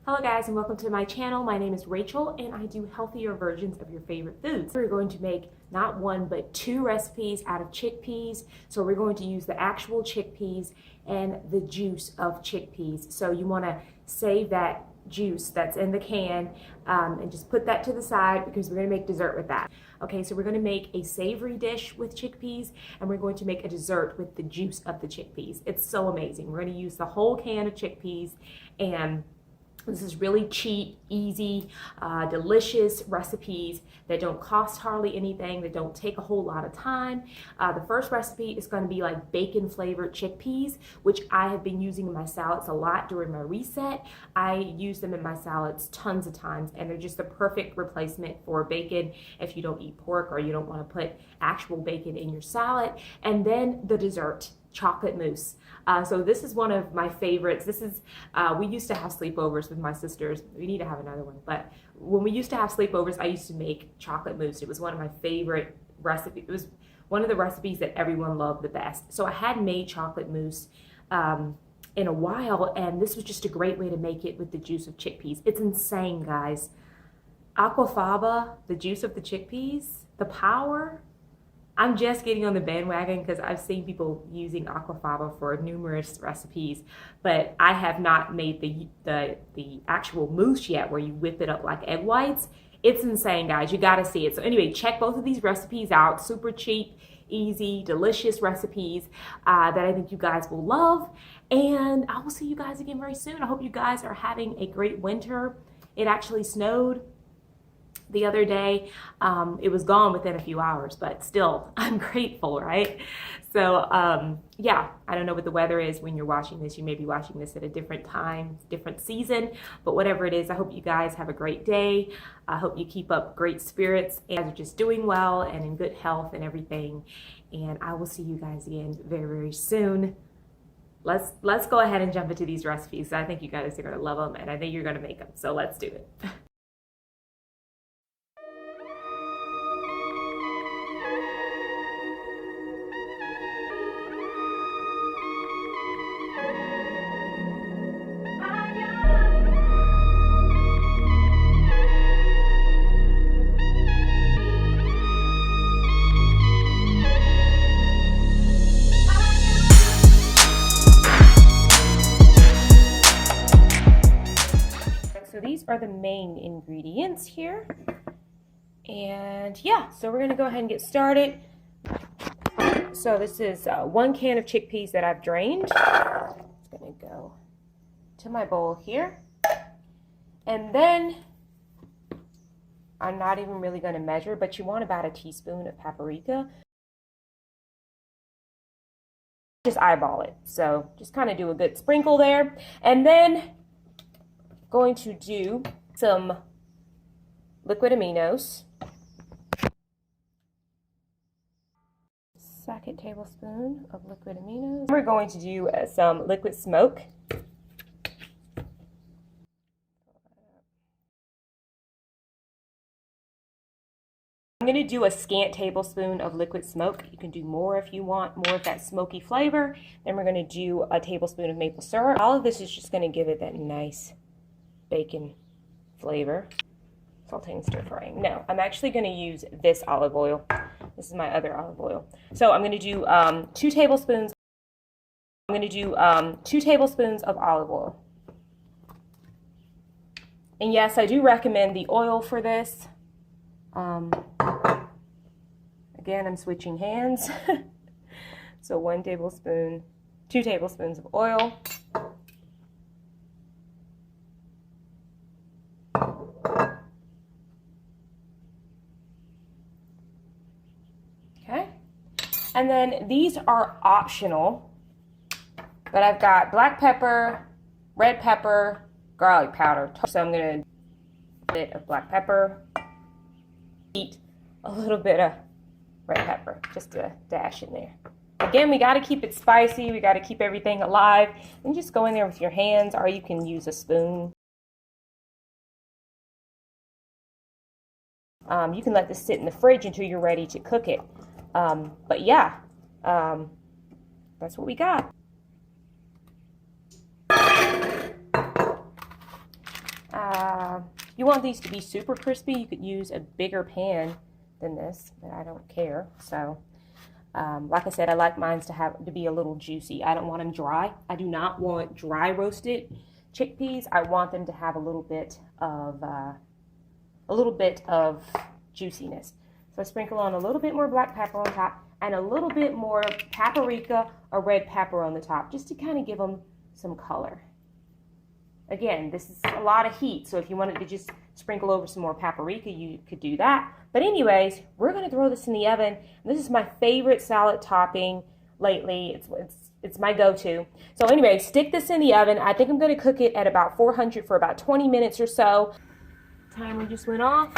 Hello guys and welcome to my channel. My name is Rachel and I do healthier versions of your favorite foods. We're going to make not one but two recipes out of chickpeas. So we're going to use the actual chickpeas and the juice of chickpeas. So you want to save that juice that's in the can and just put that to the side because we're going to make dessert with that. Okay, so we're going to make a savory dish with chickpeas and we're going to make a dessert with the juice of the chickpeas. It's so amazing. We're going to use the whole can of chickpeas, and this is really cheap, easy, delicious recipes that don't cost hardly anything, that don't take a whole lot of time. The first recipe is going to be like bacon flavored chickpeas, which I have been using in my salads a lot during my reset. I use them in my salads tons of times, and they're just the perfect replacement for bacon if you don't eat pork or you don't want to put actual bacon in your salad. And then the dessert, chocolate mousse. So this is one of my favorites. This is, we used to have sleepovers with my sisters. We need to have another one. But when we used to have sleepovers, I used to make chocolate mousse. It was one of my favorite recipes. It was one of the recipes that everyone loved the best. So I hadn't made chocolate mousse in a while, and this was just a great way to make it with the juice of chickpeas. It's insane, guys. Aquafaba, the juice of the chickpeas, the power. I'm just getting on the bandwagon because I've seen people using aquafaba for numerous recipes, but I have not made the actual mousse yet where you whip it up like egg whites. It's insane, guys. You got to see it. So anyway, check both of these recipes out. Super cheap, easy, delicious recipes that I think you guys will love. And I will see you guys again very soon. I hope you guys are having a great winter. It actually snowed the other day. It was gone within a few hours, but still, I'm grateful, right? So yeah, I don't know what the weather is when you're watching this. You may be watching this at a different time, different season, but whatever it is, I hope you guys have a great day. I hope you keep up great spirits and are just doing well and in good health and everything. And I will see you guys again very, very soon. Let's go ahead and jump into these recipes. I think you guys are going to love them, and I think you're going to make them. So let's do it. So these are the main ingredients here. And yeah, so we're gonna go ahead and get started. So this is 1 can of chickpeas that I've drained. It's gonna go to my bowl here. And then, I'm not even really gonna measure, but you want about a teaspoon of paprika. Just eyeball it. So just kind of do a good sprinkle there. And then going to do some liquid aminos. 2nd tablespoon of liquid aminos. We're going to do some liquid smoke. I'm going to do a scant tablespoon of liquid smoke. You can do more if you want more of that smoky flavor. Then we're going to do a tablespoon of maple syrup. All of this is just going to give it that nice bacon flavor. Sauteing and stir frying. No, I'm actually going to use this olive oil. This is my other olive oil. So I'm going to do 2 tablespoons. I'm going to do 2 tablespoons of olive oil. And yes, I do recommend the oil for this. Again, I'm switching hands. So 1 tablespoon, 2 tablespoons of oil. Okay, and then these are optional, but I've got black pepper, red pepper, garlic powder. So I'm going to do a bit of black pepper, eat a little bit of red pepper, just a dash in there. Again, we got to keep it spicy. We got to keep everything alive. And just go in there with your hands, or you can use a spoon. You can let this sit in the fridge until you're ready to cook it. But yeah, that's what we got. you want these to be super crispy, you could use a bigger pan than this, but I don't care. So, like I said, I like mine to be a little juicy. I don't want them dry. I do not want dry roasted chickpeas. I want them to have a little bit of juiciness. So I sprinkle on a little bit more black pepper on top and a little bit more paprika or red pepper on the top, just to kind of give them some color. Again, this is a lot of heat, so if you wanted to just sprinkle over some more paprika, you could do that. But anyways, we're going to throw this in the oven. This is my favorite salad topping lately. It's my go-to. So anyway, stick this in the oven. I think I'm going to cook it at about 400 for about 20 minutes or so. Timer just went off.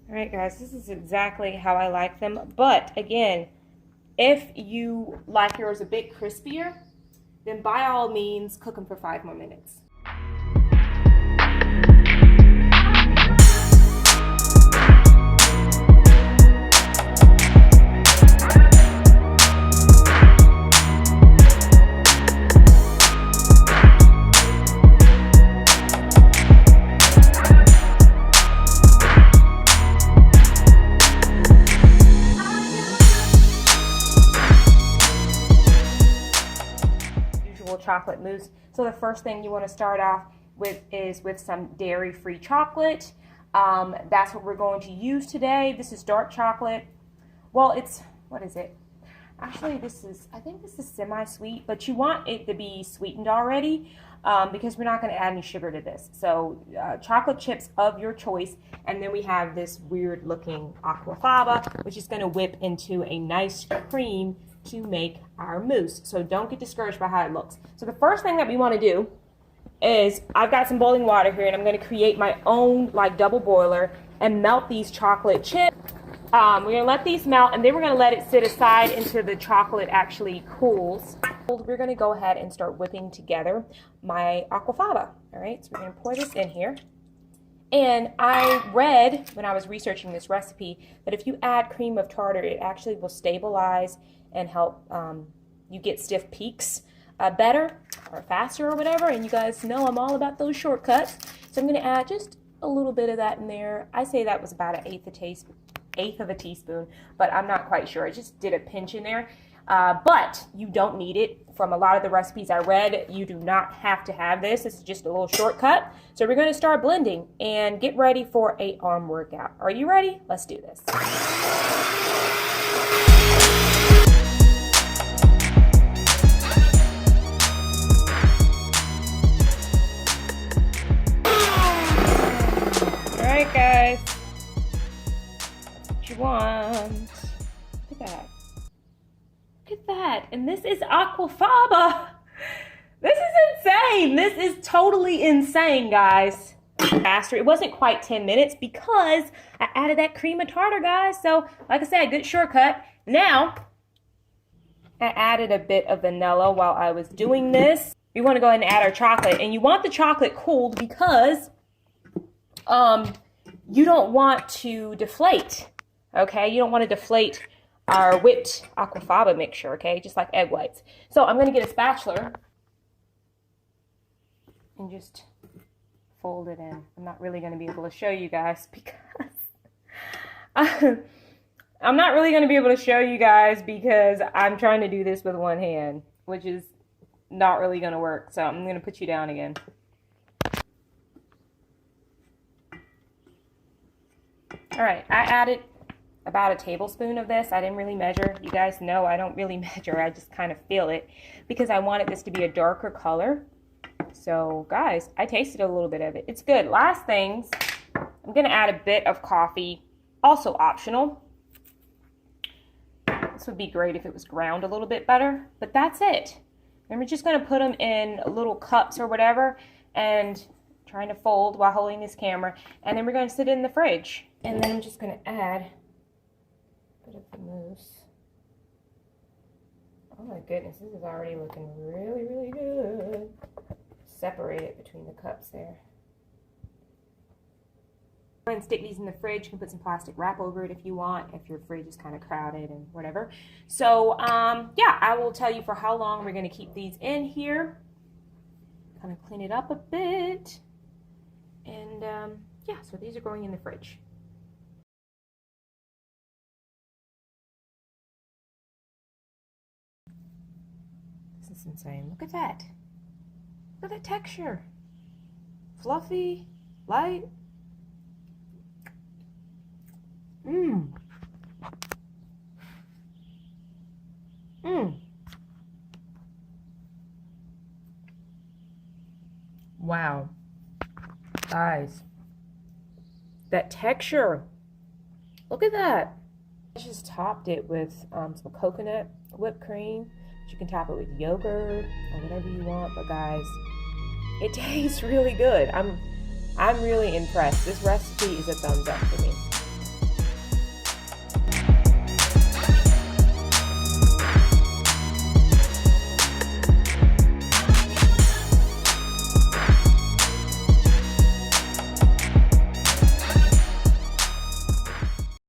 All right, guys, this is exactly how I like them. But again, if you like yours a bit crispier, then by all means, cook them for 5 more minutes. Chocolate mousse. So the first thing you want to start off with is with some dairy-free chocolate. That's what we're going to use today. This is dark chocolate. Well, what is it? Actually, I think this is semi-sweet, but you want it to be sweetened already because we're not going to add any sugar to this. So chocolate chips of your choice, and then we have this weird-looking aquafaba, which is going to whip into a nice cream to make our mousse. So don't get discouraged by how it looks. So the first thing that we want to do is, I've got some boiling water here, and I'm going to create my own double boiler and melt these chocolate chips. We're going to let these melt, and then we're going to let it sit aside until the chocolate actually cools. We're going to go ahead and start whipping together my aquafaba. All right, so we're going to pour this in here. And I read when I was researching this recipe that if you add cream of tartar, it actually will stabilize and help you get stiff peaks better or faster or whatever. And you guys know I'm all about those shortcuts. So I'm going to add just a little bit of that in there. I say that was about an eighth of a teaspoon, but I'm not quite sure. I just did a pinch in there. But you don't need it. From a lot of the recipes I read, you do not have to have this. This is just a little shortcut. So we're going to start blending and get ready for an arm workout. Are you ready? Let's do this. All right, guys. That's what you want. Look at that. Look at that. And this is aquafaba. This is insane. This is totally insane, guys. Faster. It wasn't quite 10 minutes because I added that cream of tartar, guys. So, like I said, good shortcut. Now, I added a bit of vanilla while I was doing this. We want to go ahead and add our chocolate. And you want the chocolate cooled because you don't want to deflate. Okay? You don't want to deflate our whipped aquafaba mixture, okay? Just like egg whites. So I'm going to get a spatula and just fold it in. I'm not really going to be able to show you guys because I'm not really going to be able to show you guys because I'm trying to do this with one hand, which is not really going to work. So I'm going to put you down again. All right, I added about a tablespoon of this. I didn't really measure. You guys know I don't really measure. I just kind of feel it because I wanted this to be a darker color. So guys, I tasted a little bit of it. It's good. Last things, I'm going to add a bit of coffee, also optional. This would be great if it was ground a little bit better, but that's it. And we're just going to put them in little cups or whatever and trying to fold while holding this camera. And then we're going to sit it in the fridge. And then I'm just going to add bit of the mousse. Oh my goodness, this is already looking really, really good. Separate it between the cups there. Go ahead and stick these in the fridge. You can put some plastic wrap over it if you want, if your fridge is kind of crowded and whatever. So, yeah, I will tell you for how long we're going to keep these in here. kind of clean it up a bit. And yeah, so these are going in the fridge. This is insane. Look at that. Look at that texture. Fluffy, light. Mmm. Mmm. Wow. Guys, that texture. Look at that. I just topped it with some coconut whipped cream. You can top it with yogurt or whatever you want, but guys, it tastes really good. I'm really impressed. This recipe is a thumbs up for me.